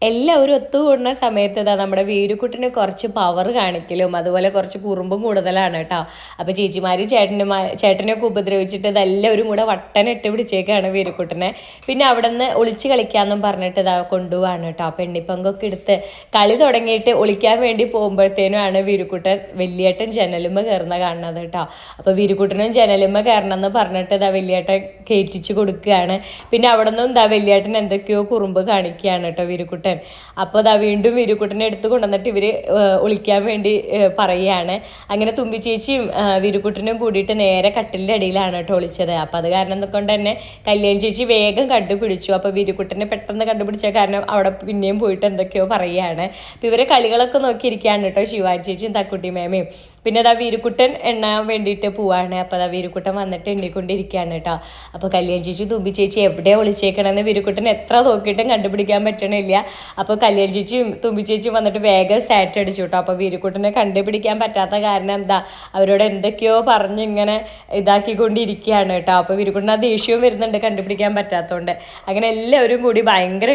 എല്ലാവരും ഒത്തുകൂടുന്ന സമയത്ത് ഇതാ നമ്മുടെ വീരുക്കുട്ടിന് കുറച്ച് പവർ കാണിക്കലും അതുപോലെ കുറച്ച് കുറുമ്പും കൂടുതലാണ് കേട്ടോ. അപ്പോൾ ചേച്ചിമാരും ചേട്ടനെയൊക്കെ ഉപദ്രവിച്ചിട്ട് ഇതെല്ലാവരും കൂടെ വട്ടനിട്ട് പിടിച്ചേക്കാണ് വീരുക്കുട്ടനെ. പിന്നെ അവിടെ നിന്ന് ഒളിച്ച് കളിക്കാമെന്നും പറഞ്ഞിട്ട് ഇതാ കൊണ്ടുപോവാണ് കേട്ടോ. പെണ്ണിപ്പങ്കൊക്കെ എടുത്ത് കളി തുടങ്ങിയിട്ട് ഒളിക്കാൻ വേണ്ടി പോകുമ്പോഴത്തേനുമാണ് വീരുക്കുട്ടൻ വലിയേട്ടൻ ജനലുമ്മ കയറുന്ന കാണുന്നത് കേട്ടോ. അപ്പോൾ വീരുക്കുട്ടനും ജനലുമ്മ കയറണമെന്ന് പറഞ്ഞിട്ട് ഇതാ വലിയേട്ടൻ കയറ്റിച്ച് കൊടുക്കുകയാണ്. പിന്നെ അവിടെ നിന്നും ഇതാ വലിയേട്ടൻ എന്തൊക്കെയോ കുറുമ്പ് കാണിക്കുകയാണ് കേട്ടോ വീരുക്കുട്ടൻ. അപ്പോൾ അതാ വീണ്ടും വീരുക്കുട്ടനെ എടുത്ത് കൊണ്ടുവന്നിട്ട് ഇവർ ഒളിക്കാൻ വേണ്ടി പറയുകയാണ്. അങ്ങനെ തുമ്പി ചേച്ചിയും വീരുക്കുട്ടനും കൂടിയിട്ട് നേരെ കട്ടിലിൻ്റെ അടിയിലാണ് കേട്ടോ ഒളിച്ചത്. അപ്പോൾ അത് കാരണം കൊണ്ട് തന്നെ കല്യാൺ ചേച്ചി വേഗം കണ്ടുപിടിച്ചു. അപ്പോൾ വീരുക്കുട്ടനെ പെട്ടെന്ന് കണ്ടുപിടിച്ച കാരണം അവിടെ പിന്നെയും പോയിട്ട് എന്തൊക്കെയോ പറയുകയാണ്. അപ്പോൾ ഇവരെ കളികളൊക്കെ നോക്കിയിരിക്കുകയാണ് കേട്ടോ ശിവാനി ചേച്ചിയും തക്കുട്ടി മേമയും. പിന്നെ അതാ വീരുക്കുട്ടൻ എണ്ണാൻ വേണ്ടിയിട്ട് പോവാണ്. അപ്പോൾ അതാ വീരുക്കുട്ടൻ വന്നിട്ട് എണ്ണിക്കൊണ്ടിരിക്കുകയാണ് കേട്ടോ. അപ്പോൾ കല്യാൺ ചേച്ചി തുമ്പി ചേച്ചി എവിടെ ഒളിച്ചേക്കണമെന്ന് വീരുക്കുട്ടൻ എത്ര നോക്കിയിട്ടും കണ്ടുപിടിക്കാൻ പറ്റണില്ല. അപ്പോൾ കല്യാൺ ചേച്ചിയും തുമ്പി ചേച്ചിയും വന്നിട്ട് വേഗം സാറ്റ് അടിച്ചു കേട്ടോ. അപ്പോൾ വീരുക്കുട്ടനെ കണ്ടുപിടിക്കാൻ പറ്റാത്ത കാരണം എന്താ അവരോട് എന്തൊക്കെയോ പറഞ്ഞ് ഇങ്ങനെ ഇതാക്കിക്കൊണ്ടിരിക്കുകയാണ് കേട്ടോ. അപ്പോൾ വീരുക്കുട്ടൻ ആ ദേഷ്യവും വരുന്നുണ്ട് കണ്ടുപിടിക്കാൻ പറ്റാത്തതുകൊണ്ട്. അങ്ങനെ എല്ലാവരും കൂടി ഭയങ്കര